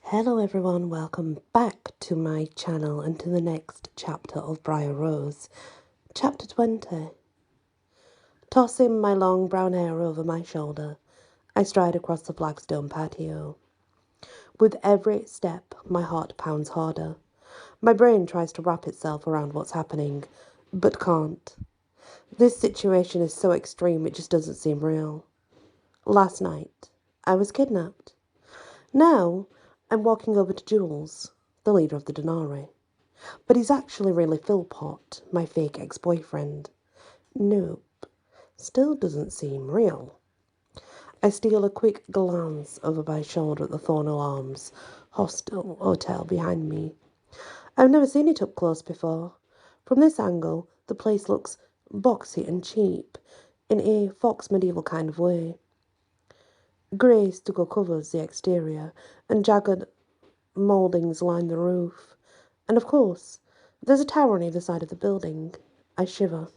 Hello everyone, welcome back to my channel and to the next chapter of Bryar Rose, chapter 20. Tossing my long brown hair over my shoulder, I stride across the flagstone patio. With every step, my heart pounds harder. My brain tries to wrap itself around what's happening, but can't. This situation is so extreme it just doesn't seem real. Last night, I was kidnapped. Now, I'm walking over to Jules, the leader of the Denari. But he's actually really Philpott, my fake ex-boyfriend. Nope, still doesn't seem real. I steal a quick glance over my shoulder at the Thornhill Arms hostel hotel behind me. I've never seen it up close before. From this angle, the place looks boxy and cheap, in a fox medieval kind of way. Grey stucco covers the exterior, and jagged mouldings line the roof. And of course, there's a tower on either side of the building. I shiver.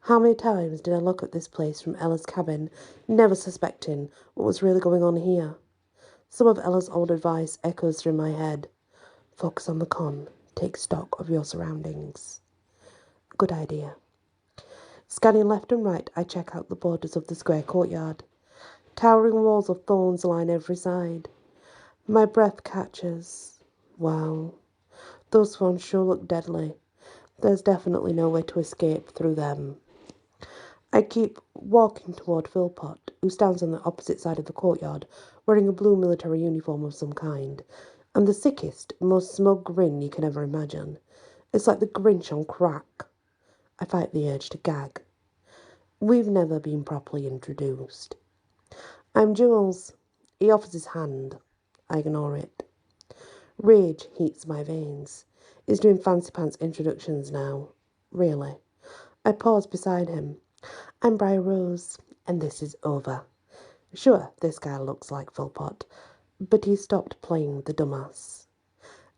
How many times did I look at this place from Ella's cabin, never suspecting what was really going on here? Some of Ella's old advice echoes through my head. Focus on the con. Take stock of your surroundings. Good idea. Scanning left and right, I check out the borders of the square courtyard. Towering walls of thorns line every side. My breath catches. Wow. Those thorns sure look deadly. There's definitely no way to escape through them. I keep walking toward Philpott, who stands on the opposite side of the courtyard, wearing a blue military uniform of some kind, and the sickest, most smug grin you can ever imagine. It's like the Grinch on crack. I fight the urge to gag. We've never been properly introduced. I'm Jules. He offers his hand. I ignore it. Rage heats my veins. He's doing fancy pants introductions now. Really. I pause beside him. I'm Bryar Rose, and this is over. Sure, this guy looks like Philpott, but he's stopped playing the dumbass.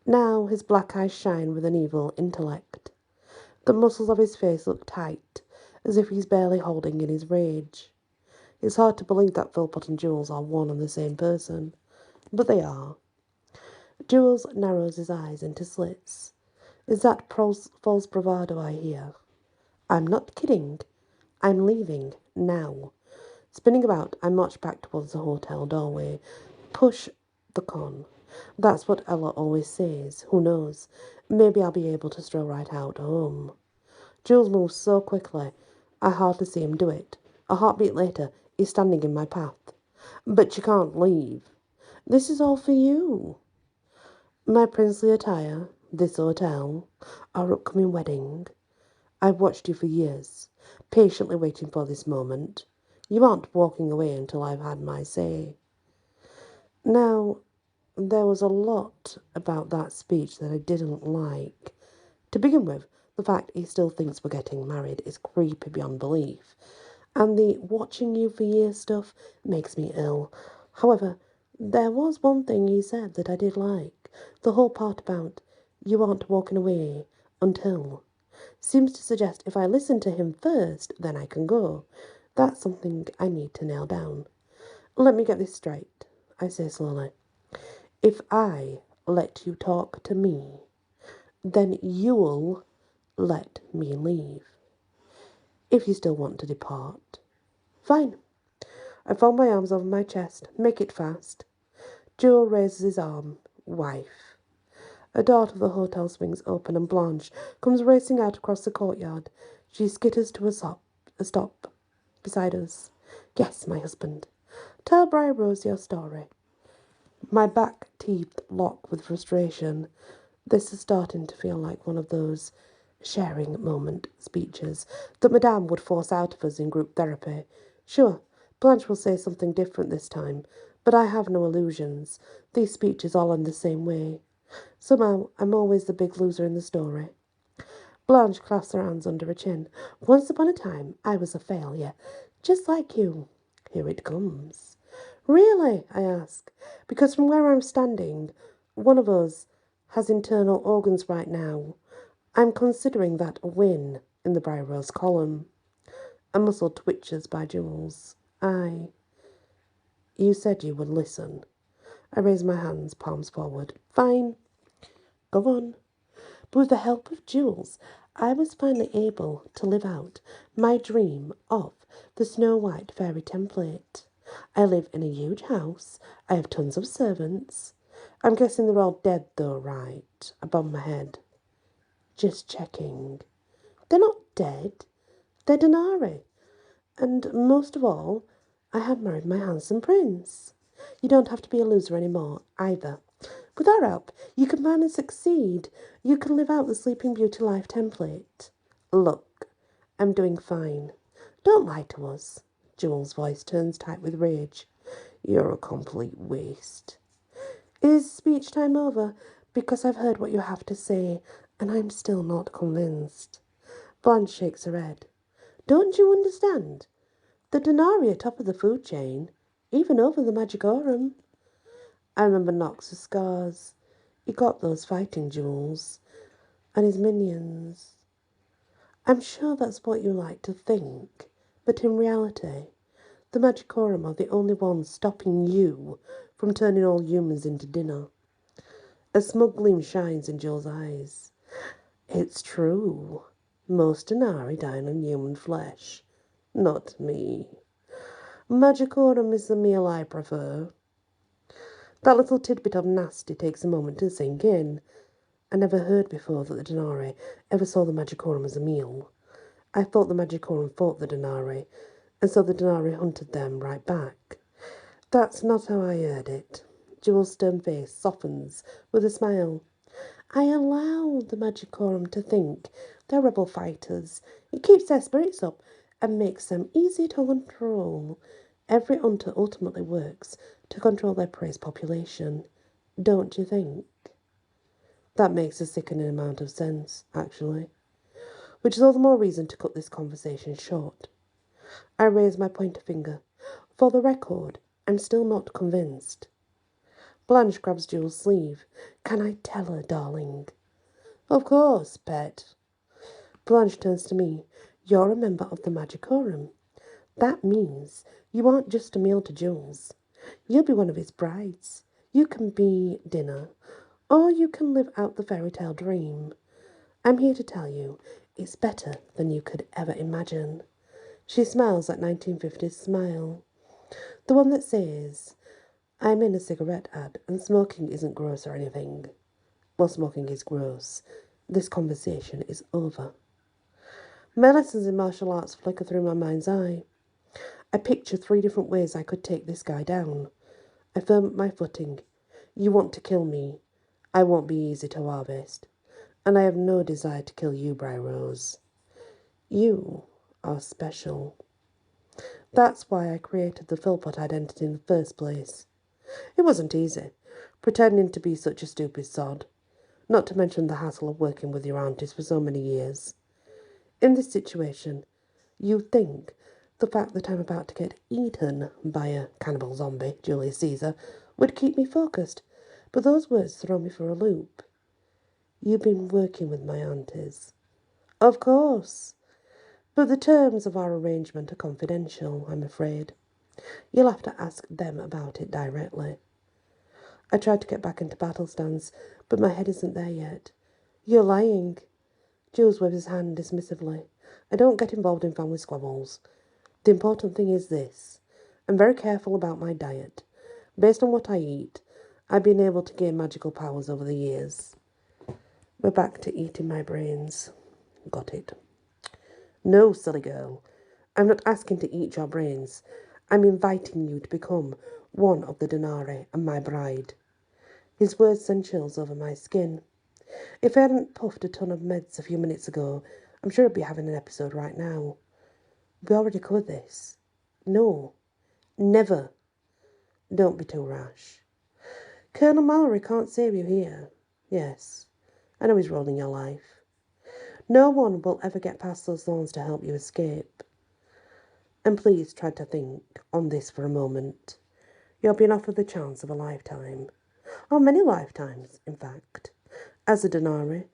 Now his black eyes shine with an evil intellect. The muscles of his face look tight, as if he's barely holding in his rage. It's hard to believe that Philpott and Jules are one and the same person, but they are. Jules narrows his eyes into slits. Is that false bravado I hear? I'm not kidding. I'm leaving, now. Spinning about, I march back towards the hotel doorway. Push the con. That's what Ella always says. Who knows? Maybe I'll be able to stroll right out home. Jules moves so quickly, I hardly see him do it. A heartbeat later, he's standing in my path. But you can't leave. This is all for you. My princely attire, this hotel, our upcoming wedding. I've watched you for years, patiently waiting for this moment. You aren't walking away until I've had my say. Now, there was a lot about that speech that I didn't like. To begin with, the fact he still thinks we're getting married is creepy beyond belief. And the watching you for years stuff makes me ill. However, there was one thing he said that I did like. The whole part about you aren't walking away until seems to suggest if I listen to him first, then I can go. That's something I need to nail down. Let me get this straight, I say slowly. If I let you talk to me, then you'll let me leave. If you still want to depart, fine. I fold my arms over my chest, make it fast. Joe raises his arm. Wife. A door to the hotel swings open and Blanche comes racing out across the courtyard. She skitters to a stop beside us. Yes, my husband. Tell Bryar Rose your story. My back teeth lock with frustration. This is starting to feel like one of those sharing moment speeches that Madame would force out of us in group therapy. Sure, Blanche will say something different this time, but I have no illusions. These speeches all end the same way. Somehow, I'm always the big loser in the story. Blanche clasps her hands under her chin. Once upon a time, I was a failure, just like you. Here it comes. Really? I ask, because from where I'm standing, one of us has internal organs right now. I'm considering that a win in the Bryar Rose column. A muscle twitches by Jules. You said you would listen. I raise my hands, palms forward. Fine, go on. But with the help of Jules, I was finally able to live out my dream of the Snow White fairy template. I live in a huge house. I have tons of servants. I'm guessing they're all dead though, right? Above my head. Just checking. They're not dead. They're Denari. And most of all, I had married my handsome prince. You don't have to be a loser anymore, either. With our help, you can finally succeed. You can live out the Sleeping Beauty life template. Look, I'm doing fine. Don't lie to us. Jules' voice turns tight with rage. You're a complete waste. Is speech time over? Because I've heard what you have to say, and I'm still not convinced. Blanche shakes her head. Don't you understand? The Denari are top of the food chain, even over the Magicorum. I remember Nox's scars. He got those fighting jewels, and his minions. I'm sure that's what you like to think, but in reality, the Magicorum are the only ones stopping you from turning all humans into dinner. A smug gleam shines in Joe's eyes. It's true. Most Denari dine on human flesh. Not me. Magicorum is the meal I prefer. That little tidbit of nasty takes a moment to sink in. I never heard before that the Denari ever saw the Magicorum as a meal. I thought the Magicorum fought the Denari, and so the Denari hunted them right back. That's not how I heard it. Jewel's stern face softens with a smile. I allow the Magicorum to think they're rebel fighters. It keeps their spirits up and makes them easy to control. Every hunter ultimately works to control their prey's population. Don't you think? That makes a sickening amount of sense, actually. Which is all the more reason to cut this conversation short. I raise my pointer finger. For the record, I'm still not convinced. Blanche grabs Jules' sleeve. Can I tell her, darling? Of course, pet. Blanche turns to me. You're a member of the Magicorum. That means you aren't just a meal to Jules. You'll be one of his brides. You can be dinner, or you can live out the fairy tale dream. I'm here to tell you, it's better than you could ever imagine. She smiles that 1950s smile. The one that says, I'm in a cigarette ad and smoking isn't gross or anything. Well, smoking is gross. This conversation is over. My lessons in martial arts flicker through my mind's eye. I picture 3 different ways I could take this guy down. I firm up my footing. You want to kill me. I won't be easy to harvest. And I have no desire to kill you, Bryar Rose. You are special. That's why I created the Philpott identity in the first place. It wasn't easy, pretending to be such a stupid sod, not to mention the hassle of working with your aunties for so many years. In this situation, you'd think the fact that I'm about to get eaten by a cannibal zombie, Julius Caesar, would keep me focused, but those words throw me for a loop. You've been working with my aunties. Of course. But the terms of our arrangement are confidential, I'm afraid. You'll have to ask them about it directly. I tried to get back into battle stance, but my head isn't there yet. You're lying. Jules waves his hand dismissively. I don't get involved in family squabbles. The important thing is this. I'm very careful about my diet. Based on what I eat, I've been able to gain magical powers over the years. We're back to eating my brains. Got it. No, silly girl. I'm not asking to eat your brains. I'm inviting you to become one of the Denari and my bride. His words send chills over my skin. If I hadn't puffed a ton of meds a few minutes ago, I'm sure I'd be having an episode right now. We already covered this. No. Never. Don't be too rash. Colonel Mallory can't save you here. Yes. I know he's rolling your life. No one will ever get past those thorns to help you escape. And please try to think on this for a moment. You're being offered the chance of a lifetime. Or many lifetimes, in fact. As a Denari,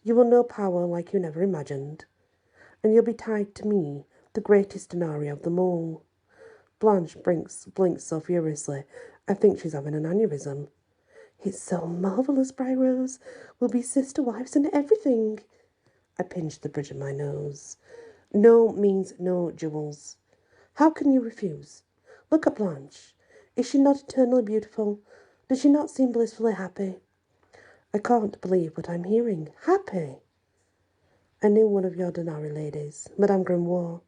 you will know power like you never imagined. And you'll be tied to me, the greatest Denari of them all. Blanche blinks so furiously, I think she's having an aneurysm. It's so marvellous, Bryar Rose. We'll be sister wives and everything. I pinched the bridge of my nose. No means no, Jules. How can you refuse? Look at Blanche. Is she not eternally beautiful? Does she not seem blissfully happy? I can't believe what I'm hearing. Happy? I knew one of your Denari ladies, Madame Grimoire.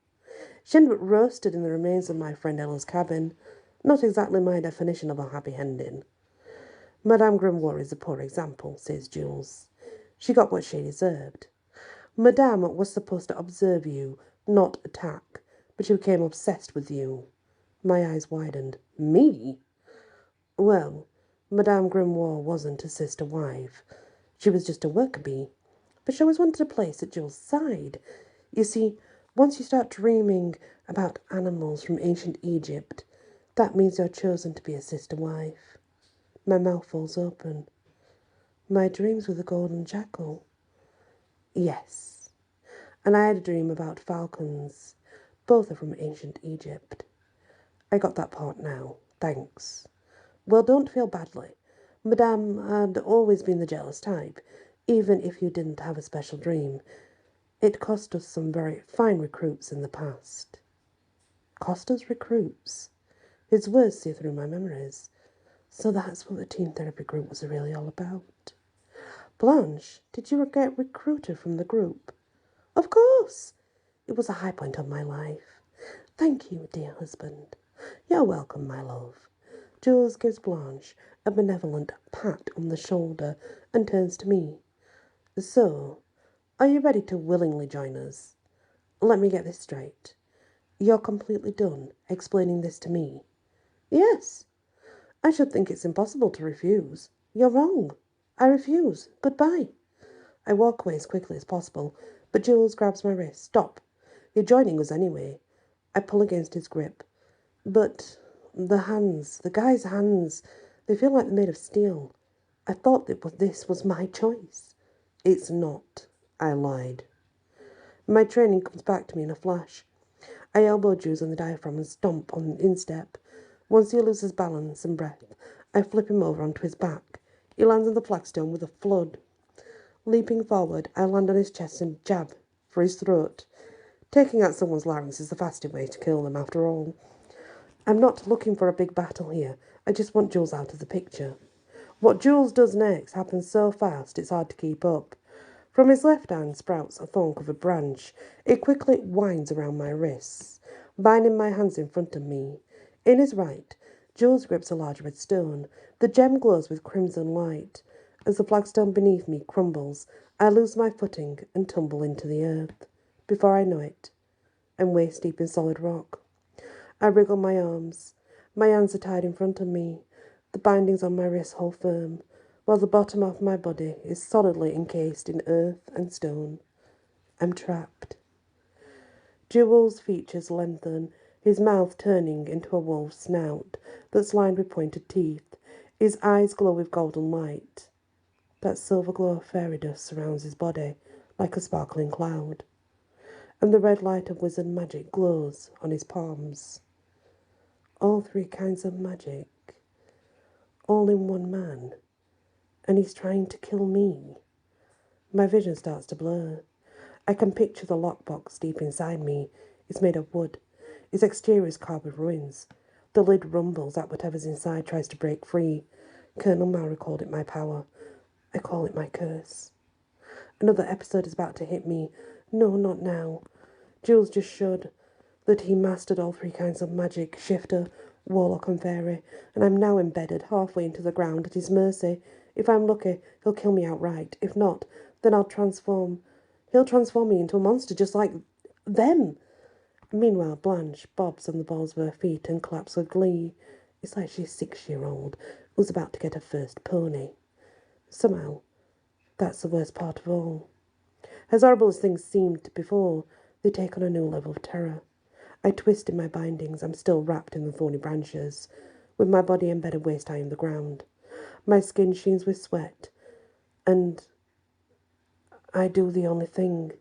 She ended up roasted in the remains of my friend Elle's cabin. Not exactly my definition of a happy ending. Madame Grimoire is a poor example, says Jules. She got what she deserved. Madame was supposed to observe you, not attack, but she became obsessed with you. My eyes widened. Me? Well, Madame Grimoire wasn't a sister wife. She was just a worker bee. But she always wanted a place at Jules' side. You see, once you start dreaming about animals from ancient Egypt, that means you're chosen to be a sister wife. My mouth falls open. My dreams with the golden jackal. Yes. And I had a dream about falcons. Both are from ancient Egypt. I got that part now. Thanks. Well, don't feel badly. Madame had always been the jealous type, even if you didn't have a special dream. It cost us some very fine recruits in the past. Cost us recruits? His words see through my memories. So that's what the team therapy group was really all about. Blanche, did you get recruited from the group? Of course. It was a high point of my life. Thank you, dear husband. You're welcome, my love. Jules gives Blanche a benevolent pat on the shoulder and turns to me. So, are you ready to willingly join us? Let me get this straight. You're completely done explaining this to me? Yes. I should think it's impossible to refuse. You're wrong. I refuse. Goodbye. I walk away as quickly as possible, but Jules grabs my wrist. Stop. You're joining us anyway. I pull against his grip. But the guy's hands, they feel like they're made of steel. I thought that this was my choice. It's not. I lied. My training comes back to me in a flash. I elbow Jules on the diaphragm and stomp on instep. Once he loses balance and breath, I flip him over onto his back. He lands on the flagstone with a flood. Leaping forward, I land on his chest and jab for his throat. Taking out someone's larynx is the fastest way to kill them, after all. I'm not looking for a big battle here. I just want Jules out of the picture. What Jules does next happens so fast it's hard to keep up. From his left hand sprouts a thorn-covered branch. It quickly winds around my wrists, binding my hands in front of me. In his right, Jules grips a large red stone. The gem glows with crimson light. As the flagstone beneath me crumbles, I lose my footing and tumble into the earth. Before I know it, I'm waist-deep in solid rock. I wriggle my arms. My hands are tied in front of me. The bindings on my wrists hold firm, while the bottom of my body is solidly encased in earth and stone. I'm trapped. Jules' features lengthen, his mouth turning into a wolf's snout that's lined with pointed teeth. His eyes glow with golden light. That silver glow of fairy dust surrounds his body like a sparkling cloud, and the red light of wizard magic glows on his palms. All three kinds of magic, all in one man, and he's trying to kill me. My vision starts to blur. I can picture the lockbox deep inside me. It's made of wood. Its exterior is carved with ruins. The lid rumbles at whatever's inside tries to break free. Colonel Maury called it my power. I call it my curse. Another episode is about to hit me. No, not now. Jules just showed that he mastered all three kinds of magic, shifter, warlock and fairy, and I'm now embedded halfway into the ground at his mercy. If I'm lucky, he'll kill me outright. If not, then He'll transform me into a monster just like them. Meanwhile, Blanche bobs on the balls of her feet and claps with glee. It's like she's 6-year-old who's about to get her first pony. Somehow, that's the worst part of all. As horrible as things seemed before, they take on a new level of terror. I twist in my bindings. I'm still wrapped in the thorny branches, with my body embedded waist-high in the ground. My skin sheens with sweat, and I do the only thing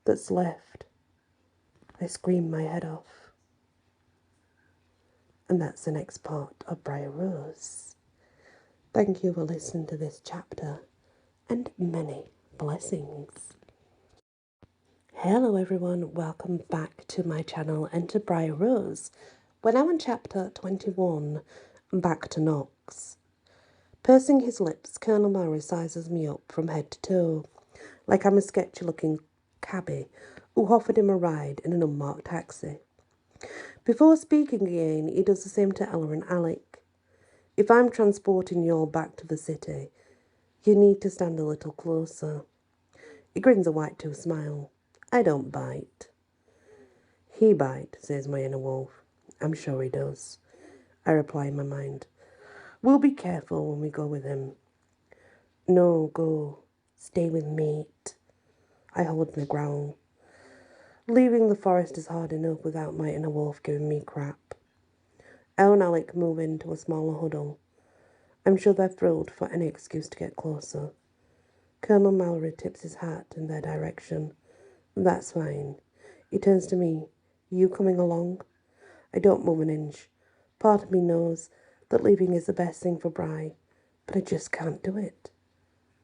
that's left. I scream my head off. And that's the next part of Bryar Rose. Thank you for listening to this chapter, and many blessings. Hello everyone, welcome back to my channel and to Bryar Rose. We're now on chapter 21, Back to Knox. Pursing his lips, Colonel Murray sizes me up from head to toe, like I'm a sketchy-looking cabby who offered him a ride in an unmarked taxi. Before speaking again, he does the same to Ella and Alec. If I'm transporting you all back to the city, you need to stand a little closer. He grins a white-toothed smile. I don't bite. He bite, says my inner wolf. I'm sure he does. I reply in my mind. We'll be careful when we go with him. No, go. Stay with mate. I hold my growl. Leaving the forest is hard enough without my inner wolf giving me crap. Elle and Alec move into a smaller huddle. I'm sure they're thrilled for any excuse to get closer. Colonel Mallory tips his hat in their direction. That's fine. He turns to me. You coming along? I don't move an inch. Part of me knows that leaving is the best thing for Bry, but I just can't do it.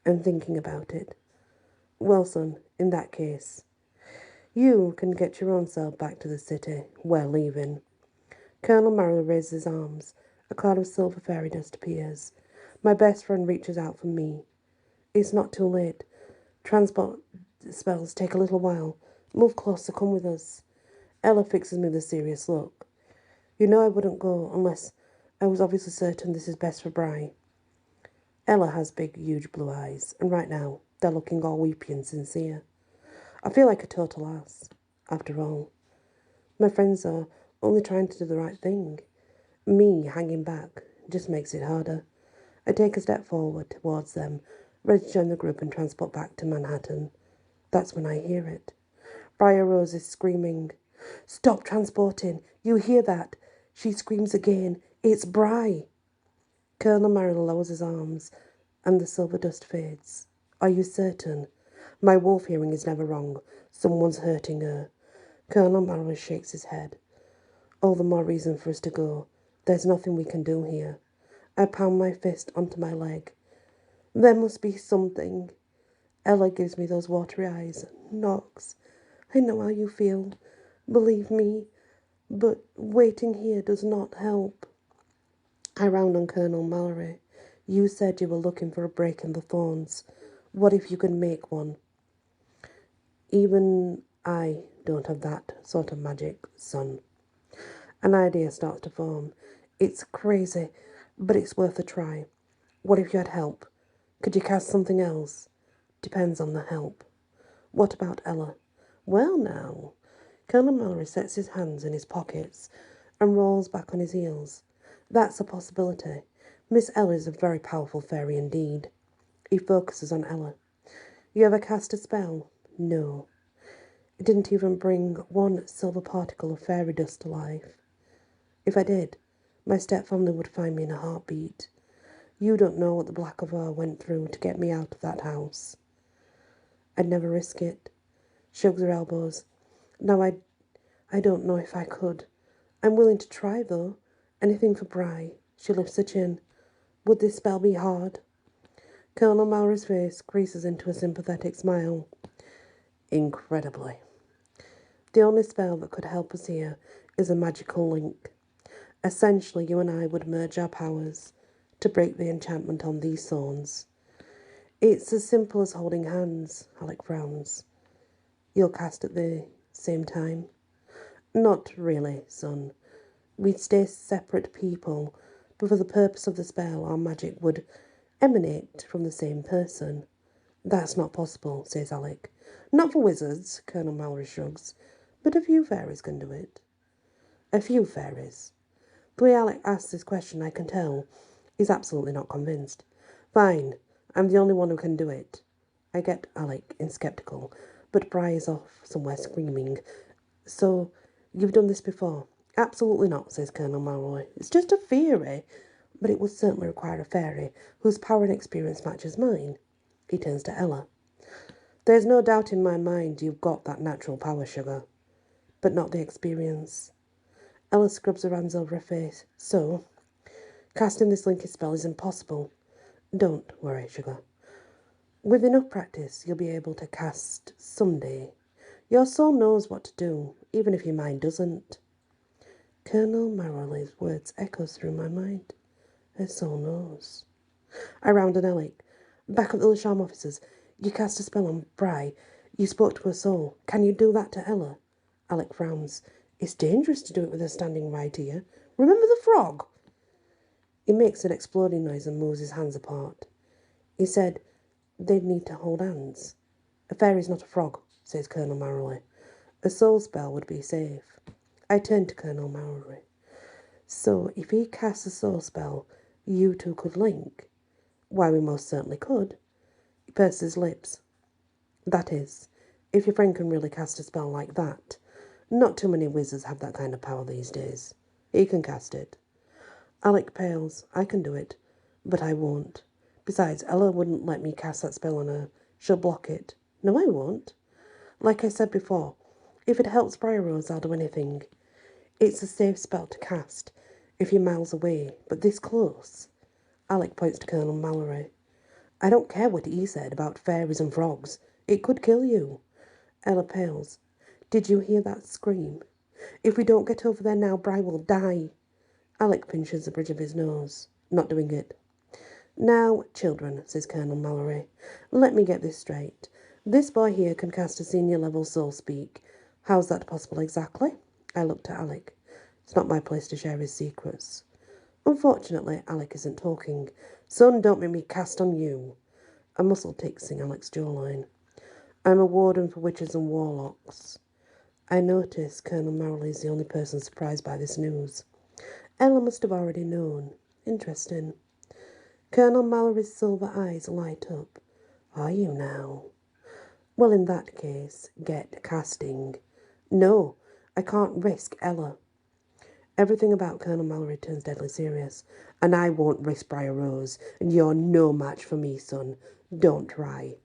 I'm thinking about it. Well, son, in that case, you can get your own self back to the city. We're leaving. Colonel Mallory raises his arms. A cloud of silver fairy dust appears. My best friend reaches out for me. It's not too late. Transport spells take a little while. Move closer, come with us. Ella fixes me with a serious look. You know I wouldn't go unless I was obviously certain this is best for Bry. Ella has big, huge blue eyes, and right now they're looking all weepy and sincere. I feel like a total ass. After all, my friends are only trying to do the right thing. Me hanging back just makes it harder. I take a step forward towards them, ready to join the group and transport back to Manhattan. That's when I hear it. Bryar Rose is screaming. Stop transporting! You hear that? She screams again. It's Bry! Colonel Merrill lowers his arms, and the silver dust fades. Are you certain? My wolf hearing is never wrong. Someone's hurting her. Colonel Merrill shakes his head. All the more reason for us to go. There's nothing we can do here. I pound my fist onto my leg. There must be something. Ella gives me those watery eyes. Knox, I know how you feel. Believe me. But waiting here does not help. I round on Colonel Mallory. You said you were looking for a break in the thorns. What if you could make one? Even I don't have that sort of magic, son. An idea starts to form. It's crazy, but it's worth a try. What if you had help? Could you cast something else? Depends on the help. What about Ella? Well now. Colonel Mallory sets his hands in his pockets and rolls back on his heels. That's a possibility. Miss Ella is a very powerful fairy indeed. He focuses on Ella. You ever cast a spell? No. It didn't even bring one silver particle of fairy dust to life. If I did, my stepfamily would find me in a heartbeat. You don't know what the Black of Bauer went through to get me out of that house. I'd never risk it. Shrugs her elbows. Now I don't know if I could. I'm willing to try, though. Anything for Bry. She lifts her chin. Would this spell be hard? Colonel Mallory's face creases into a sympathetic smile. Incredibly. The only spell that could help us here is a magical link. Essentially, you and I would merge our powers to break the enchantment on these thorns. It's as simple as holding hands, Alec frowns. You'll cast at the same time? Not really, son. We'd stay separate people, but for the purpose of the spell, our magic would emanate from the same person. That's not possible, says Alec. Not for wizards, Colonel Mallory shrugs, but a few fairies can do it. A few fairies. The way Alec asks this question, I can tell he's absolutely not convinced. Fine, I'm the only one who can do it. I get Alec in skeptical, but Bry is off somewhere screaming. So, you've done this before? Absolutely not, says Colonel Malloy. It's just a theory, but it would certainly require a fairy whose power and experience matches mine. He turns to Ella. There's no doubt in my mind you've got that natural power, sugar, but not the experience. Elle scrubs her hands over her face. So, casting this linking spell is impossible. Don't worry, sugar. With enough practice, you'll be able to cast someday. Your soul knows what to do, even if your mind doesn't. Colonel Marley's words echo through my mind. Her soul knows. I round an Alec. Back at the Lasham officers. You cast a spell on Bry. You spoke to her soul. Can you do that to Ella? Alec frowns. It's dangerous to do it with her standing right here. Remember the frog? He makes an exploding noise and moves his hands apart. He said they'd need to hold hands. A fairy's not a frog, says Colonel Marley. A soul spell would be safe. I turn to Colonel Marley. So if he casts a soul spell, you two could link? Why, we most certainly could. He purses his lips. That is, if your friend can really cast a spell like that. Not too many wizards have that kind of power these days. He can cast it. Alec pales. I can do it, but I won't. Besides, Ella wouldn't let me cast that spell on her. She'll block it. No, I won't. Like I said before, if it helps Bryar Rose, I'll do anything. It's a safe spell to cast if you're miles away, but this close. Alec points to Colonel Mallory. I don't care what he said about fairies and frogs. It could kill you. Ella pales. Did you hear that scream? If we don't get over there now, Bry will die. Alec pinches the bridge of his nose. Not doing it. Now, children, says Colonel Mallory, let me get this straight. This boy here can cast a senior level soul speak. How's that possible exactly? I looked at Alec. It's not my place to share his secrets. Unfortunately, Alec isn't talking. Son, don't make me cast on you. A muscle ticks in Alec's jawline. I'm a warden for witches and warlocks. I notice Colonel Marley is the only person surprised by this news. Ella must have already known. Interesting. Colonel Mallory's silver eyes light up. Are you now? Well, in that case, get casting. No, I can't risk Ella. Everything about Colonel Mallory turns deadly serious. And I won't risk Bryar Rose, and you're no match for me, son. Don't try.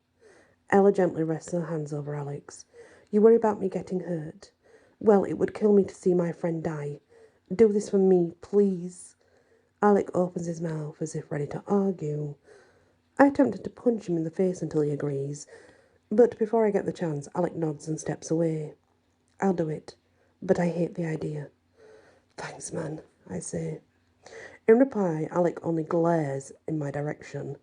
Ella gently rests her hands over Alec's. You worry about me getting hurt? Well, it would kill me to see my friend die. Do this for me, please. Alec opens his mouth as if ready to argue. I attempted to punch him in the face until he agrees, but before I get the chance, Alec nods and steps away. I'll do it, but I hate the idea. Thanks, man, I say. In reply, Alec only glares in my direction.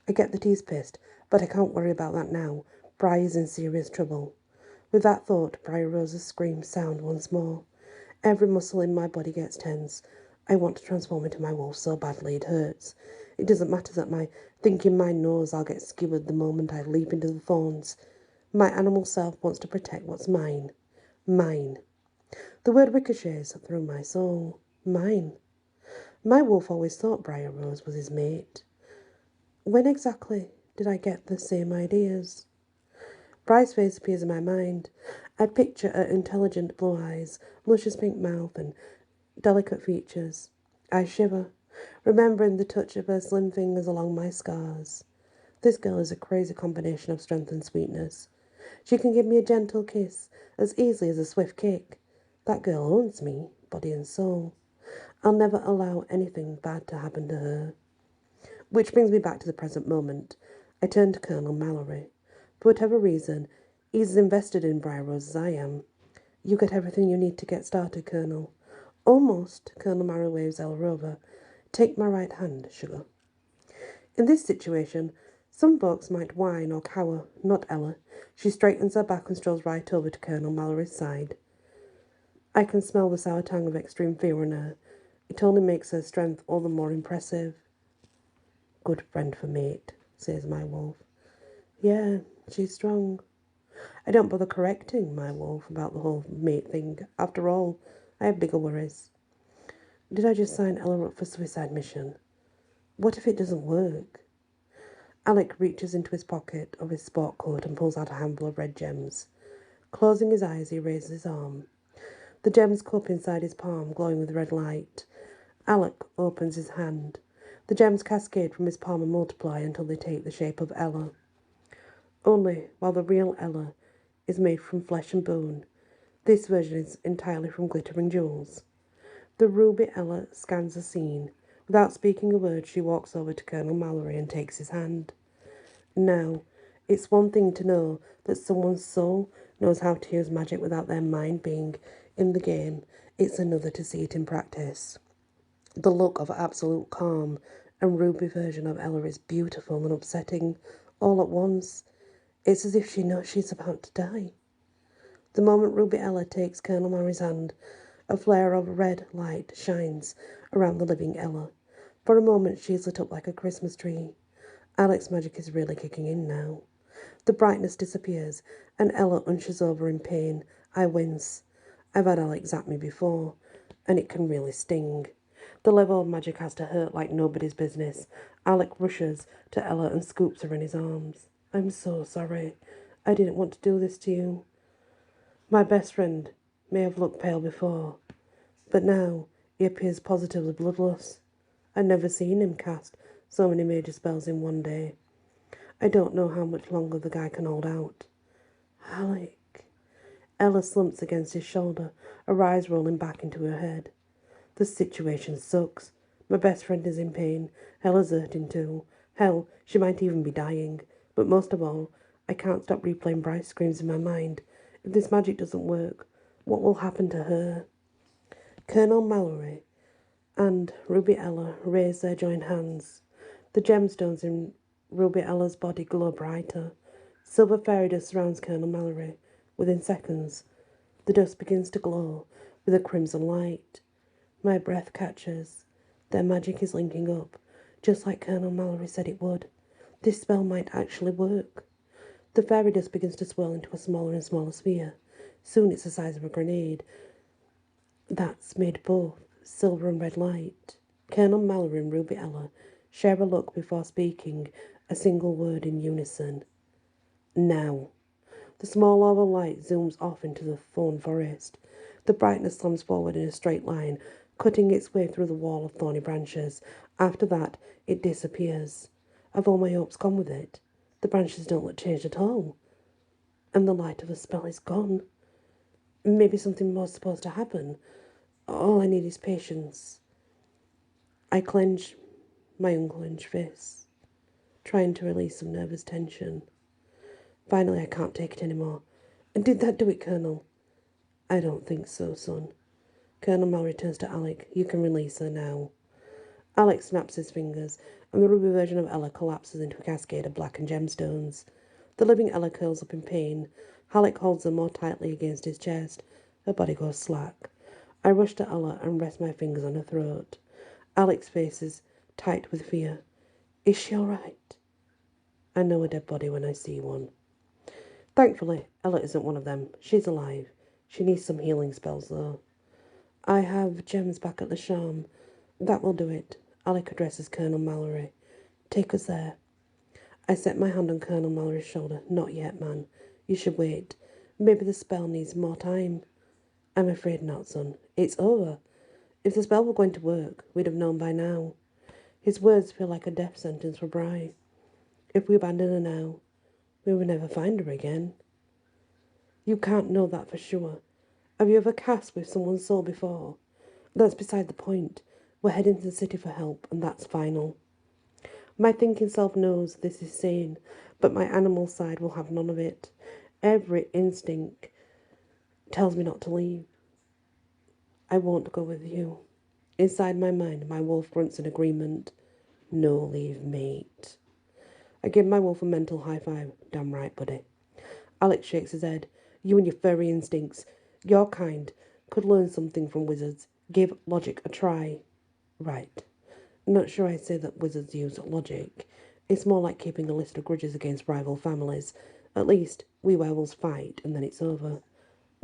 I get that he's pissed, but I can't worry about that now. Bry is in serious trouble. With that thought, Bryar Rose's screams sound once more. Every muscle in my body gets tense. I want to transform into my wolf so badly it hurts. It doesn't matter that my thinking mind knows I'll get skewered the moment I leap into the thorns. My animal self wants to protect what's mine. Mine. The word ricochets through my soul. Mine. My wolf always thought Bryar Rose was his mate. When exactly did I get the same ideas? Bry's face appears in my mind. I picture her intelligent blue eyes, luscious pink mouth, and delicate features. I shiver, remembering the touch of her slim fingers along my scars. This girl is a crazy combination of strength and sweetness. She can give me a gentle kiss as easily as a swift kick. That girl owns me, body and soul. I'll never allow anything bad to happen to her. Which brings me back to the present moment. I turn to Colonel Mallory. For whatever reason, he's as invested in Bryar Rose as I am. You get everything you need to get started, Colonel. Almost, Colonel Mallory waves Elle over. Take my right hand, sugar. In this situation, some folks might whine or cower, not Ella. She straightens her back and strolls right over to Colonel Mallory's side. I can smell the sour tang of extreme fear in her. It only makes her strength all the more impressive. Good friend for mate, says my wolf. Yeah, she's strong. I don't bother correcting my wolf about the whole mate thing. After all, I have bigger worries. Did I just sign Ella up for suicide mission? What if it doesn't work? Alec reaches into his pocket of his sport coat and pulls out a handful of red gems. Closing his eyes, he raises his arm. The gems cup inside his palm, glowing with red light. Alec opens his hand. The gems cascade from his palm and multiply until they take the shape of Ella. Only, while the real Ella is made from flesh and bone, this version is entirely from glittering jewels. The Ruby Ella scans the scene. Without speaking a word, she walks over to Colonel Mallory and takes his hand. Now, it's one thing to know that someone's soul knows how to use magic without their mind being in the game. It's another to see it in practice. The look of absolute calm and Ruby version of Ella is beautiful and upsetting all at once. It's as if she knows she's about to die. The moment Ruby Ella takes Colonel Mallory's hand, a flare of red light shines around the living Ella. For a moment she is lit up like a Christmas tree. Alec's magic is really kicking in now. The brightness disappears, and Ella unches over in pain. I wince. I've had Alec zap me before, and it can really sting. The level of magic has to hurt like nobody's business. Alec rushes to Ella and scoops her in his arms. I'm so sorry. I didn't want to do this to you. My best friend may have looked pale before, but now he appears positively bloodless. I've never seen him cast so many major spells in one day. I don't know how much longer the guy can hold out. Alec. Ella slumps against his shoulder, her eyes rolling back into her head. The situation sucks. My best friend is in pain. Ella's hurting too. Hell, she might even be dying. But most of all, I can't stop replaying Bryce's screams in my mind. If this magic doesn't work, what will happen to her? Colonel Mallory and Ruby Ella raise their joined hands. The gemstones in Ruby Ella's body glow brighter. Silver fairy dust surrounds Colonel Mallory. Within seconds, the dust begins to glow with a crimson light. My breath catches. Their magic is linking up, just like Colonel Mallory said it would. This spell might actually work. The fairy dust begins to swirl into a smaller and smaller sphere. Soon it's the size of a grenade. That's made both silver and red light. Colonel Mallory and Ruby Ella share a look before speaking a single word in unison. Now. The small oval light zooms off into the thorn forest. The brightness slams forward in a straight line, cutting its way through the wall of thorny branches. After that, it disappears. Have all my hopes gone with it? The branches don't look changed at all. And the light of the spell is gone. Maybe something more's supposed to happen. All I need is patience. I clench my unclenched fists, trying to release some nervous tension. Finally, I can't take it anymore. And did that do it, Colonel? I don't think so, son. Colonel Mallory turns to Alec. You can release her now. Alec snaps his fingers, and the ruby version of Ella collapses into a cascade of blackened gemstones. The living Ella curls up in pain. Alec holds her more tightly against his chest. Her body goes slack. I rush to Ella and rest my fingers on her throat. Alec's face is tight with fear. Is she all right? I know a dead body when I see one. Thankfully, Ella isn't one of them. She's alive. She needs some healing spells, though. I have gems back at the Charm. That will do it. Alec addresses Colonel Mallory. Take us there. I set my hand on Colonel Mallory's shoulder. Not yet, man. You should wait. Maybe the spell needs more time. I'm afraid not, son. It's over. If the spell were going to work, we'd have known by now. His words feel like a death sentence for Bry. If we abandon her now, we will never find her again. You can't know that for sure. Have you ever cast with someone's soul before? That's beside the point. We're heading to the city for help, and that's final. My thinking self knows this is sane, but my animal side will have none of it. Every instinct tells me not to leave. I won't go with you. Inside my mind, my wolf grunts in agreement. No leave, mate. I give my wolf a mental high five. Damn right, buddy. Alex shakes his head. You and your furry instincts. Your kind could learn something from wizards. Give logic a try. Right. Not sure I'd say that wizards use logic. It's more like keeping a list of grudges against rival families. At least, we werewolves fight, and then it's over.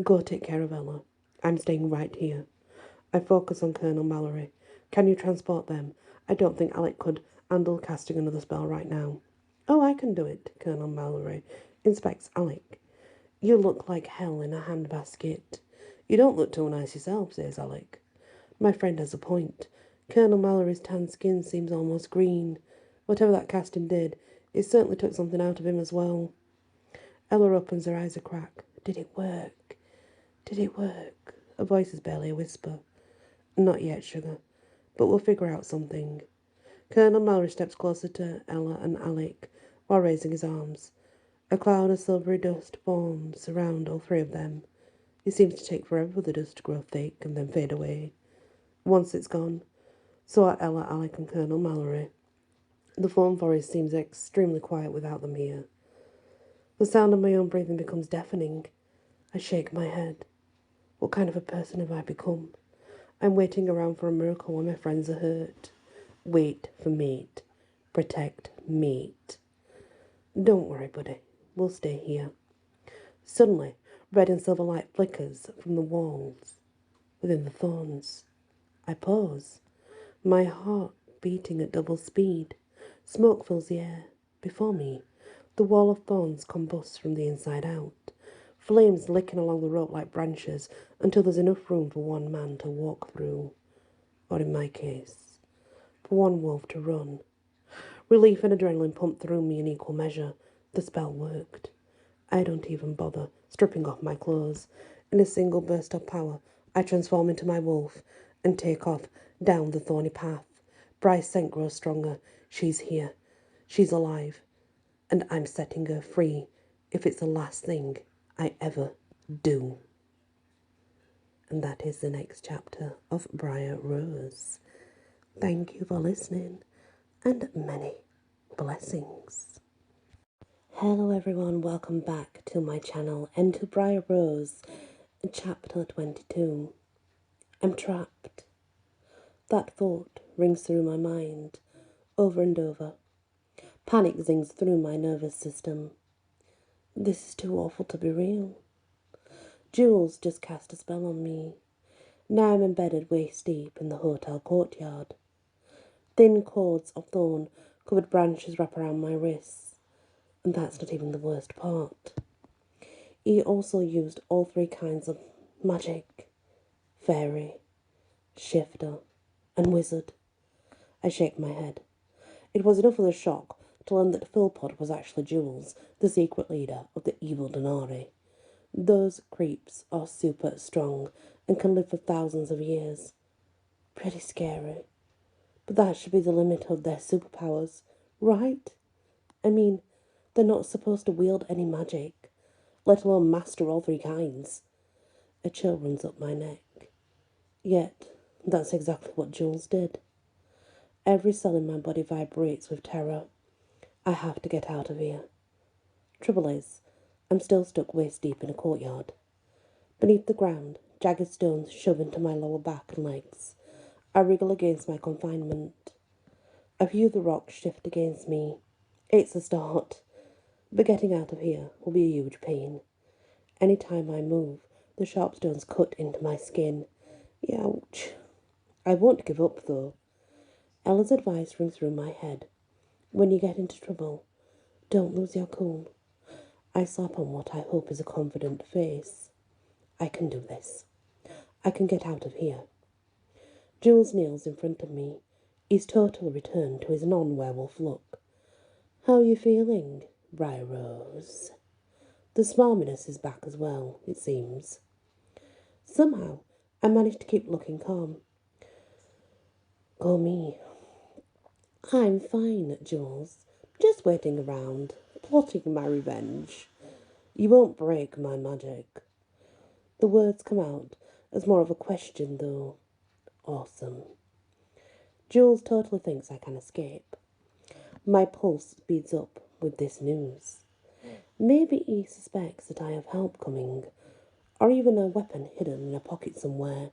Go take care of Ella. I'm staying right here. I focus on Colonel Mallory. Can you transport them? I don't think Alec could handle casting another spell right now. Oh, I can do it, Colonel Mallory inspects Alec. You look like hell in a handbasket. You don't look too nice yourself, says Alec. My friend has a point. Colonel Mallory's tan skin seems almost green. Whatever that casting did, it certainly took something out of him as well. Ella opens her eyes a crack. Did it work? Did it work? Her voice is barely a whisper. Not yet, sugar, but we'll figure out something. Colonel Mallory steps closer to Ella and Alec while raising his arms. A cloud of silvery dust forms around all three of them. It seems to take forever for the dust to grow thick and then fade away. Once it's gone, so are Ella, Alec and Colonel Mallory. The fawn forest seems extremely quiet without them here. The sound of my own breathing becomes deafening. I shake my head. What kind of a person have I become? I'm waiting around for a miracle when my friends are hurt. Wait for meat. Protect meat. Don't worry, buddy. We'll stay here. Suddenly, red and silver light flickers from the walls within the thorns. I pause, my heart beating at double speed. Smoke fills the air. Before me, the wall of thorns combusts from the inside out, flames licking along the rope like branches until there's enough room for one man to walk through, or in my case, for one wolf to run. Relief and adrenaline pumped through me in equal measure. The spell worked. I don't even bother stripping off my clothes. In a single burst of power, I transform into my wolf and take off down the thorny path. Bry's scent grows stronger. She's here. She's alive. And I'm setting her free if it's the last thing I ever do. And that is the next chapter of Bryar Rose. Thank you for listening, and many blessings. Hello everyone, welcome back to my channel and to Bryar Rose, chapter 22. I'm trapped. That thought rings through my mind, over and over. Panic zings through my nervous system. This is too awful to be real. Jules just cast a spell on me. Now I'm embedded waist deep in the hotel courtyard. Thin cords of thorn-covered branches wrap around my wrists. And that's not even the worst part. He also used all three kinds of magic. Fairy, shifter, and wizard. I shake my head. It was enough of a shock to learn that Philpot was actually Jules, the secret leader of the evil Denari. Those creeps are super strong and can live for thousands of years. Pretty scary. But that should be the limit of their superpowers, right? I mean, they're not supposed to wield any magic, let alone master all three kinds. A chill runs up my neck. Yet, that's exactly what Jules did. Every cell in my body vibrates with terror. I have to get out of here. Trouble is, I'm still stuck waist deep in a courtyard. Beneath the ground, jagged stones shove into my lower back and legs. I wriggle against my confinement. A few of the rocks shift against me. It's a start, but getting out of here will be a huge pain. Any time I move, the sharp stones cut into my skin. Ouch. I won't give up, though. Ella's advice rings through my head. When you get into trouble, don't lose your cool. I slap on what I hope is a confident face. I can do this. I can get out of here. Jules kneels in front of me. He's totally returned to his non-werewolf look. How are you feeling, Bryar Rose? The smarminess is back as well, it seems. Somehow, I managed to keep looking calm. Go me. I'm fine, Jules. Just waiting around, plotting my revenge. You won't break my magic. The words come out as more of a question, though. Awesome. Jules totally thinks I can escape. My pulse speeds up with this news. Maybe he suspects that I have help coming, or even a weapon hidden in a pocket somewhere.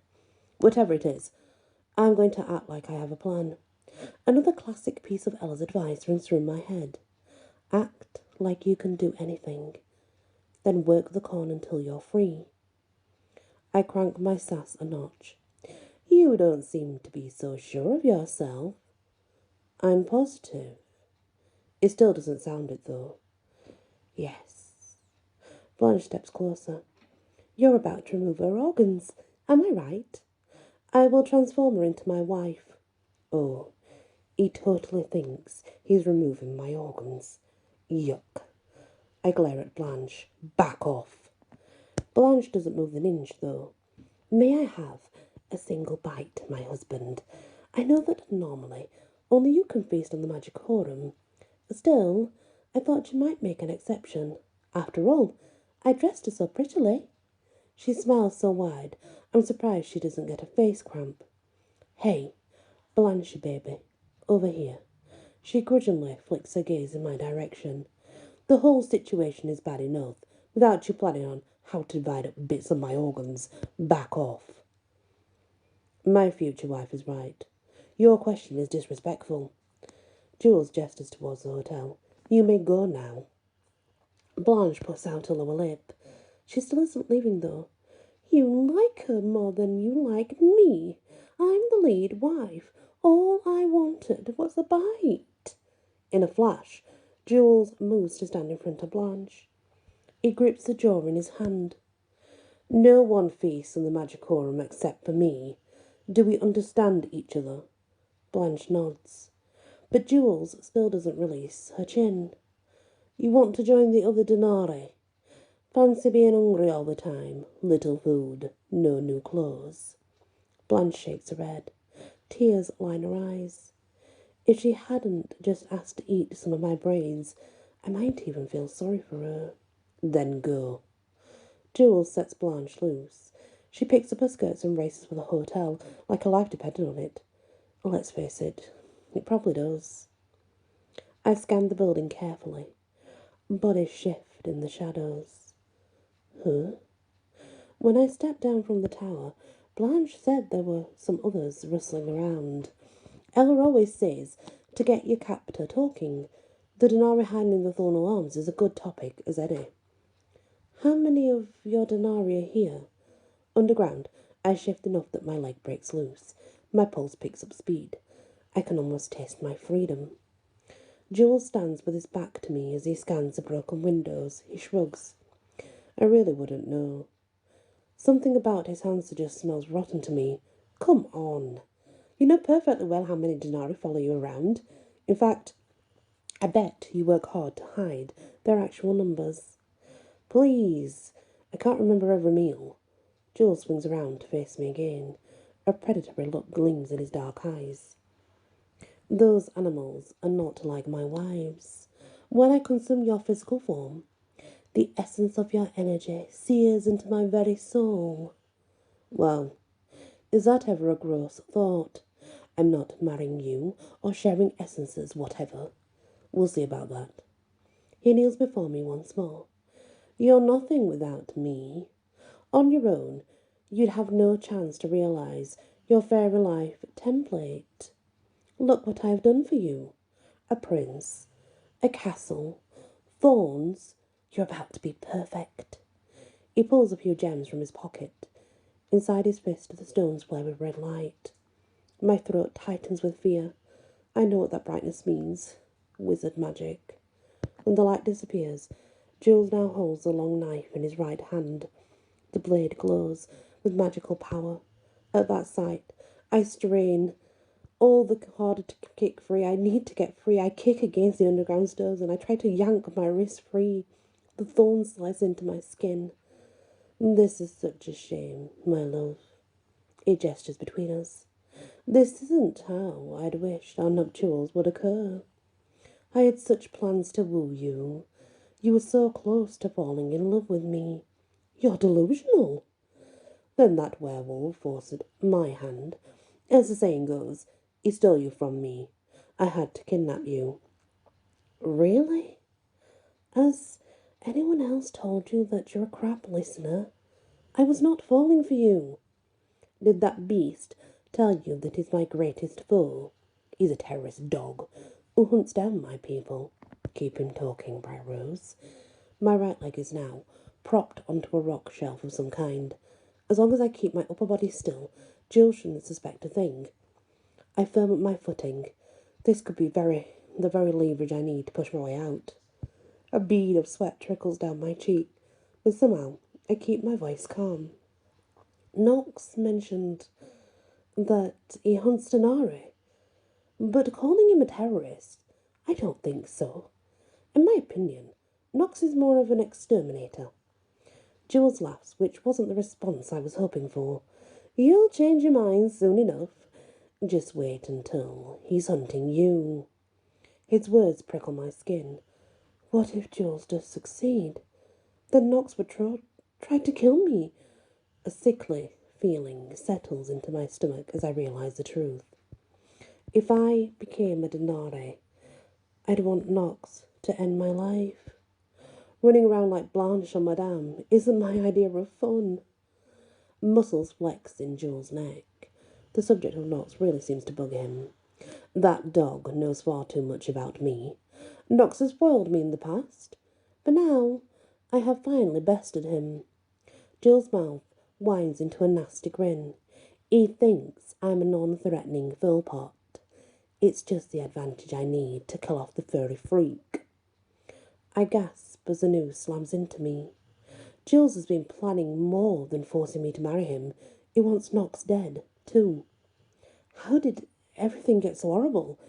Whatever it is, I'm going to act like I have a plan. Another classic piece of Ella's advice rings through my head. Act like you can do anything, then work the con until you're free. I crank my sass a notch. You don't seem to be so sure of yourself. I'm positive. It still doesn't sound it, though. Yes. Blanche steps closer. You're about to remove her organs. Am I right? I will transform her into my wife. Oh, he totally thinks he's removing my organs. Yuck. I glare at Blanche. Back off. Blanche doesn't move an inch, though. May I have a single bite, my husband. I know that normally only you can feast on the magic quorum. Still, I thought you might make an exception. After all, I dressed her so prettily. She smiles so wide, I'm surprised she doesn't get a face cramp. Hey, Blanche, baby, over here. She grudgingly flicks her gaze in my direction. The whole situation is bad enough, without you planning on how to divide up bits of my organs. Back off. My future wife is right. Your question is disrespectful. Jules gestures towards the hotel. You may go now. Blanche puts out her lower lip. She still isn't leaving, though. You like her more than you like me. I'm the lead wife. All I wanted was a bite. In a flash, Jules moves to stand in front of Blanche. He grips the jaw in his hand. No one feasts on the Magicorum except for me. Do we understand each other? Blanche nods. But Jules still doesn't release her chin. You want to join the other Denari? Fancy being hungry all the time. Little food, no new clothes. Blanche shakes her head. Tears line her eyes. If she hadn't just asked to eat some of my brains, I might even feel sorry for her. Then go. Jules sets Blanche loose. She picks up her skirts and races for the hotel, like her life depended on it. Let's face it, it probably does. I scanned the building carefully. Bodies shift in the shadows. Huh? When I stepped down from the tower, Blanche said there were some others rustling around. Elle always says to get your captor talking. The Denari hiding in the Thornal Arms is a good topic as any. How many of your Denari are here? Underground, I shift enough that my leg breaks loose. My pulse picks up speed. I can almost taste my freedom. Jules stands with his back to me as he scans the broken windows. He shrugs. I really wouldn't know. Something about his answer just smells rotten to me. Come on. You know perfectly well how many Denari follow you around. In fact, I bet you work hard to hide their actual numbers. Please. I can't remember every meal. Jules swings around to face me again. A predatory look gleams in his dark eyes. Those animals are not like my wives. When I consume your physical form, the essence of your energy sears into my very soul. Well, is that ever a gross thought? I'm not marrying you or sharing essences, whatever. We'll see about that. He kneels before me once more. You're nothing without me. On your own, you'd have no chance to realize your fairy life template. Look what I've done for you. A prince, a castle, thorns. You're about to be perfect. He pulls a few gems from his pocket. Inside his fist, the stones flare with red light. My throat tightens with fear. I know what that brightness means. Wizard magic. When the light disappears, Jules now holds the long knife in his right hand. The blade glows with magical power. At that sight, I strain all the harder to kick free. I need to get free. I kick against the underground stones and I try to yank my wrist free. The thorns slice into my skin. This is such a shame, my love. He gestures between us. This isn't how I'd wished our nuptials would occur. I had such plans to woo you. You were so close to falling in love with me. You're delusional. Then that werewolf forced my hand. As the saying goes, he stole you from me. I had to kidnap you. Really? Has anyone else told you that you're a crap listener? I was not falling for you. Did that beast tell you that he's my greatest foe? He's a terrorist dog who hunts down my people. Keep him talking, Bryar Rose. My right leg is now propped onto a rock shelf of some kind. As long as I keep my upper body still, Jill shouldn't suspect a thing. I firm up my footing. This could be the very leverage I need to push my way out. A bead of sweat trickles down my cheek, but somehow I keep my voice calm. Knox mentioned that he hunts Denari, but calling him a terrorist, I don't think so. In my opinion, Knox is more of an exterminator. Jules laughs, which wasn't the response I was hoping for. You'll change your mind soon enough. Just wait until he's hunting you. His words prickle my skin. What if Jules does succeed? Then Knox would try to kill me. A sickly feeling settles into my stomach as I realize the truth. If I became a Denare, I'd want Knox to end my life. Running around like Blanche or Madame isn't my idea of fun. Muscles flex in Jules' neck. The subject of Knox really seems to bug him. That dog knows far too much about me. Knox has spoiled me in the past, but now I have finally bested him. Jules' mouth winds into a nasty grin. He thinks I'm a non-threatening Philpot. It's just the advantage I need to kill off the furry freak. I gasp as the news slams into me. Jules has been planning more than forcing me to marry him. He wants Knox dead, too. How did everything get so horrible?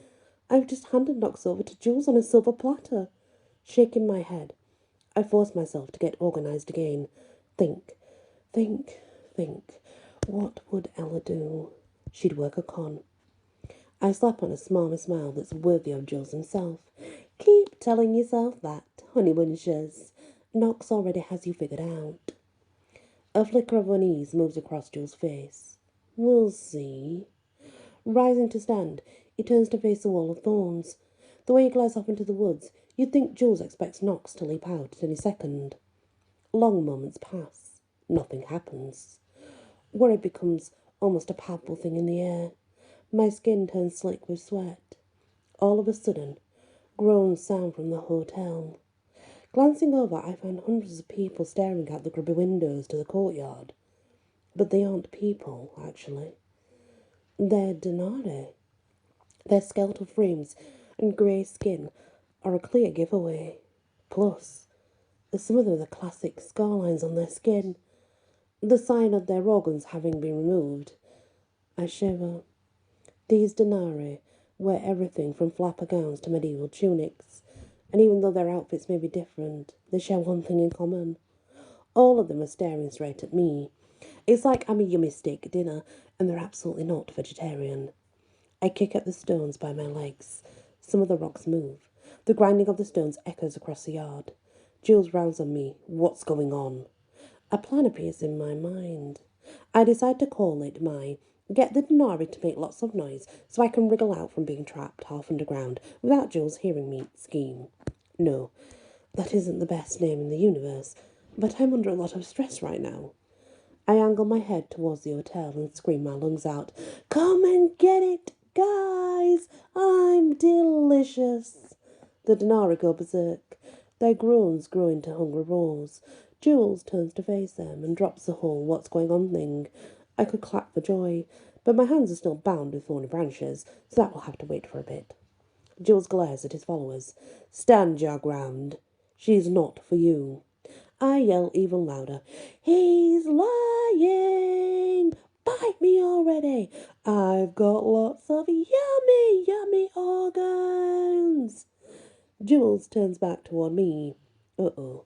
I've just handed Knox over to Jules on a silver platter. Shaking my head, I force myself to get organised again. Think, think, think. What would Ella do? She'd work a con. I slap on a smarmy smile that's worthy of Jules himself. Keep telling yourself that, honey bunches. Knox already has you figured out. A flicker of unease moves across Jules' face. We'll see. Rising to stand, he turns to face the wall of thorns. The way he glides off into the woods, you'd think Jules expects Knox to leap out at any second. Long moments pass. Nothing happens. Worry becomes almost a palpable thing in the air. My skin turns slick with sweat. All of a sudden, groans sound from the hotel. Glancing over, I find hundreds of people staring out the grubby windows to the courtyard. But they aren't people, actually. They're Denare. Their skeletal frames and grey skin are a clear giveaway. Plus, some of them are the classic scar lines on their skin, the sign of their organs having been removed. I shiver. These Denare wear everything from flapper gowns to medieval tunics, and even though their outfits may be different, they share one thing in common. All of them are staring straight at me. It's like I'm a yummy steak dinner, and they're absolutely not vegetarian. I kick at the stones by my legs. Some of the rocks move. The grinding of the stones echoes across the yard. Jules rounds on me. What's going on? A plan appears in my mind. I decide to call it my get the Denari to make lots of noise so I can wriggle out from being trapped half underground without Jules hearing me scheme. No, that isn't the best name in the universe, but I'm under a lot of stress right now. I angle my head towards the hotel and scream my lungs out. Come and get it, guys! I'm delicious! The Denari go berserk. Their groans grow into hungry roars. Jules turns to face them and drops the whole what's going on thing. I could clap for joy, but my hands are still bound with thorny branches, so that will have to wait for a bit. Jules glares at his followers. Stand your ground. She's not for you. I yell even louder. He's lying! Bite me already! I've got lots of yummy, yummy organs! Jules turns back toward me. Uh-oh.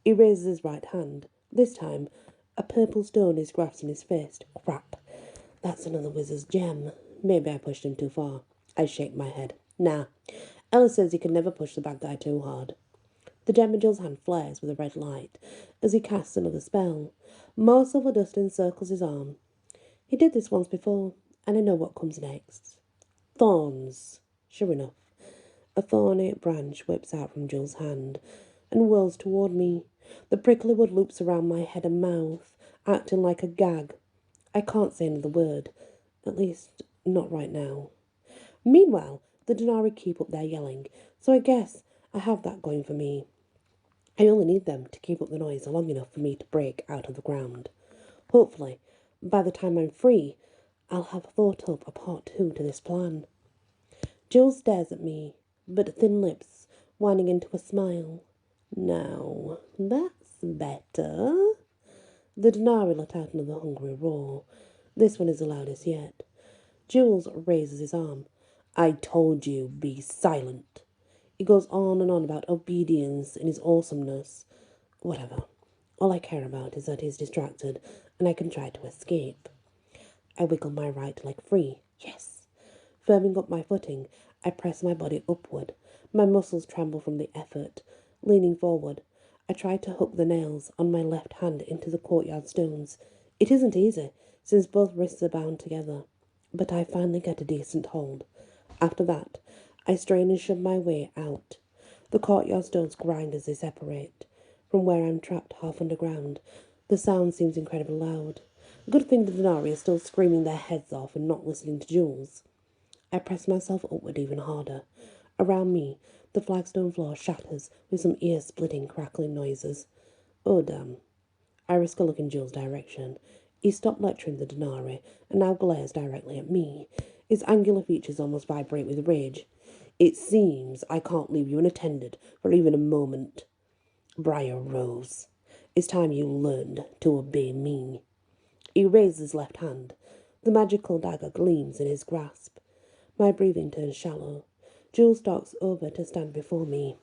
He raises his right hand. This time, a purple stone is grasped in his fist. Crap. That's another wizard's gem. Maybe I pushed him too far. I shake my head. Nah. Elle says you can never push the bad guy too hard. The gem in Jules' hand flares with a red light as he casts another spell. More silver dust encircles his arm. He did this once before, and I know what comes next. Thorns. Sure enough, a thorny branch whips out from Jules' hand and whirls toward me. The prickly wood loops around my head and mouth, acting like a gag. I can't say another word, at least not right now. Meanwhile, the Denari keep up their yelling, so I guess I have that going for me. I only need them to keep up the noise long enough for me to break out of the ground. Hopefully, by the time I'm free, I'll have thought up a part 2 to this plan. Jules stares at me, but thin lips winding into a smile. Now, that's better. The Denari let out another hungry roar. This one is the loudest yet. Jules raises his arm. I told you, be silent. He goes on and on about obedience and his awesomeness. Whatever. All I care about is that he's distracted and I can try to escape. I wiggle my right leg free. Yes! Firming up my footing, I press my body upward. My muscles tremble from the effort. Leaning forward, I try to hook the nails on my left hand into the courtyard stones. It isn't easy, since both wrists are bound together, but I finally get a decent hold. After that, I strain and shove my way out. The courtyard stones grind as they separate. From where I'm trapped half underground, the sound seems incredibly loud. Good thing the Denari are still screaming their heads off and not listening to Jules. I press myself upward even harder. Around me, the flagstone floor shatters with some ear-splitting, crackling noises. Oh, damn. I risk a look in Jules' direction. He stopped lecturing the Denari and now glares directly at me. His angular features almost vibrate with rage. It seems I can't leave you unattended for even a moment. Bryar Rose, it's time you learned to obey me. He raises his left hand. The magical dagger gleams in his grasp. My breathing turns shallow. Jules stalks over to stand before me.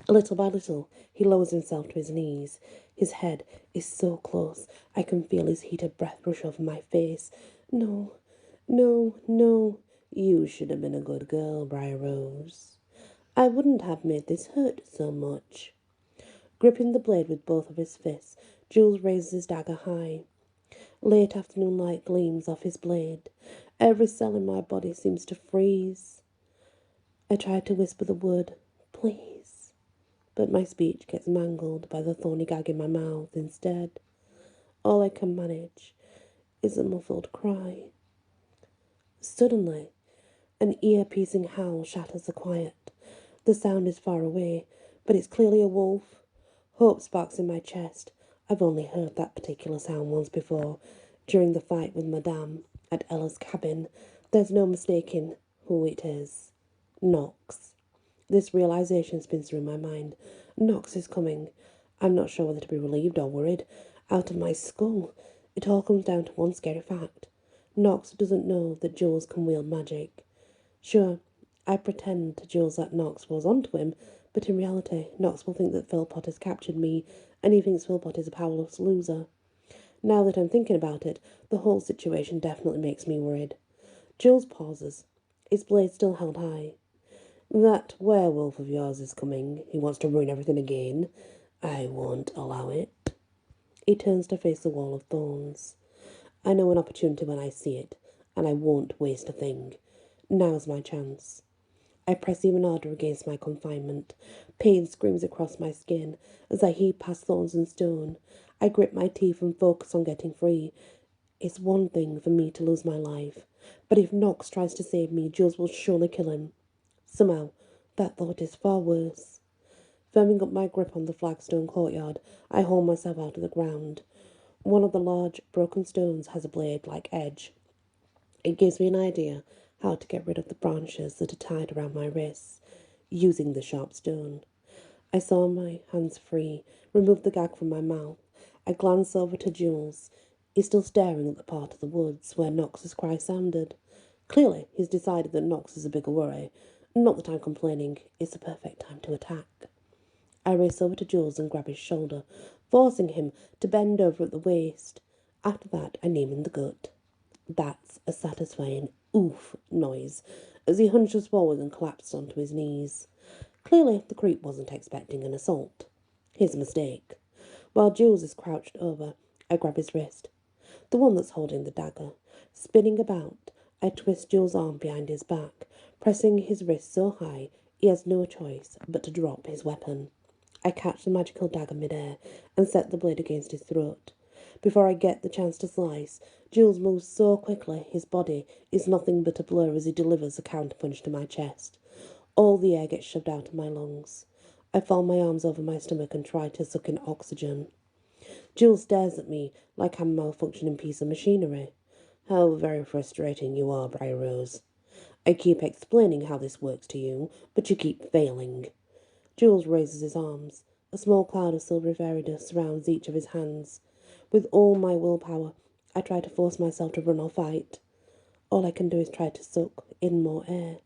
Little by little, he lowers himself to his knees. His head is so close, I can feel his heated breath brush over my face. No, no, no. You should have been a good girl, Bryar Rose. I wouldn't have made this hurt so much. Gripping the blade with both of his fists, Jules raises his dagger high. Late afternoon light gleams off his blade. Every cell in my body seems to freeze. I try to whisper the word, please, but my speech gets mangled by the thorny gag in my mouth instead. All I can manage is a muffled cry. Suddenly, an ear-piercing howl shatters the quiet. The sound is far away, but it's clearly a wolf. Hope sparks in my chest. I've only heard that particular sound once before, during the fight with Madame at Elle's cabin. There's no mistaking who it is. Nox. This realization spins through my mind. Nox is coming. I'm not sure whether to be relieved or worried. Out of my skull. It all comes down to one scary fact. Nox doesn't know that Jules can wield magic. Sure, I pretend to Jules that Nox was onto him, but in reality, Nox will think that Philpott has captured me, and he thinks Philpott is a powerless loser. Now that I'm thinking about it, the whole situation definitely makes me worried. Jules pauses, his blade still held high. That werewolf of yours is coming. He wants to ruin everything again. I won't allow it. He turns to face the wall of thorns. I know an opportunity when I see it, and I won't waste a thing. Now's my chance. I press even harder against my confinement. Pain screams across my skin as I heave past thorns and stone. I grip my teeth and focus on getting free. It's one thing for me to lose my life, but if Nox tries to save me, Jules will surely kill him. Somehow, that thought is far worse. Firming up my grip on the flagstone courtyard, I haul myself out of the ground. One of the large, broken stones has a blade-like edge. It gives me an idea how to get rid of the branches that are tied around my wrists, using the sharp stone. I saw my hands free, removed the gag from my mouth. I glanced over to Jules. He's still staring at the part of the woods where Nox's cry sounded. Clearly, he's decided that Nox is a bigger worry. Not that I'm complaining. It's the perfect time to attack. I race over to Jules and grab his shoulder, forcing him to bend over at the waist. After that, I name him in the gut. That's a satisfying oof noise as he hunches forward and collapses onto his knees. Clearly, the creep wasn't expecting an assault. His mistake. While Jules is crouched over, I grab his wrist, the one that's holding the dagger. Spinning about, I twist Jules' arm behind his back, pressing his wrist so high he has no choice but to drop his weapon. I catch the magical dagger midair and set the blade against his throat. Before I get the chance to slice, Jules moves so quickly his body is nothing but a blur as he delivers a counterpunch to my chest. All the air gets shoved out of my lungs. I fold my arms over my stomach and try to suck in oxygen. Jules stares at me like I'm a malfunctioning piece of machinery. How very frustrating you are, Bryar Rose. I keep explaining how this works to you, but you keep failing. Jules raises his arms. A small cloud of silvery fairy dust surrounds each of his hands. With all my willpower, I try to force myself to run or fight. All I can do is try to suck in more air.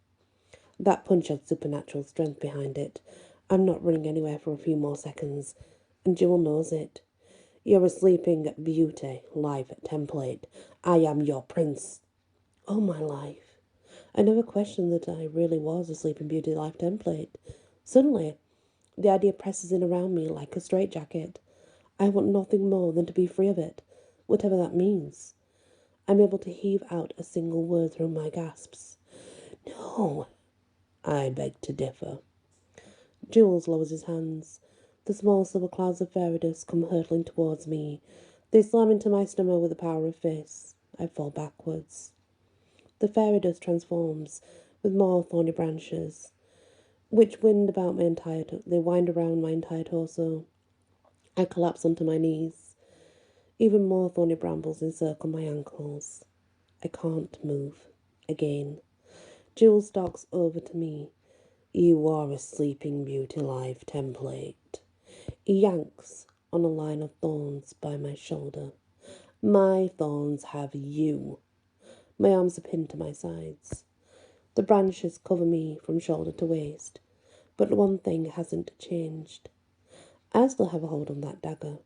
That punch had supernatural strength behind it. I'm not running anywhere for a few more seconds, and Jewel knows it. You're a sleeping beauty, life template. I am your prince. Oh, my life. I never questioned that I really was a sleeping beauty life template. Suddenly, the idea presses in around me like a straitjacket. I want nothing more than to be free of it, whatever that means. I'm able to heave out a single word through my gasps. No, I beg to differ. Jules lowers his hands. The small silver clouds of fairy dust come hurtling towards me. They slam into my stomach with the power of fists. I fall backwards. The fairy dust transforms with more thorny branches, which wind about my entire they wind around my entire torso. I collapse onto my knees. Even more thorny brambles encircle my ankles. I can't move. Again. Jules stalks over to me. You are a sleeping beauty life template. He yanks on a line of thorns by my shoulder. My thorns have you. My arms are pinned to my sides. The branches cover me from shoulder to waist, but one thing hasn't changed. I still have a hold on that dagger.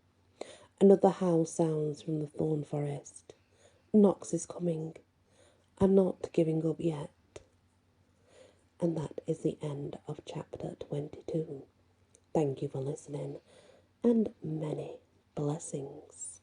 Another howl sounds from the thorn forest. Nox is coming. I'm not giving up yet. And that is the end of chapter 22. Thank you for listening, and many blessings.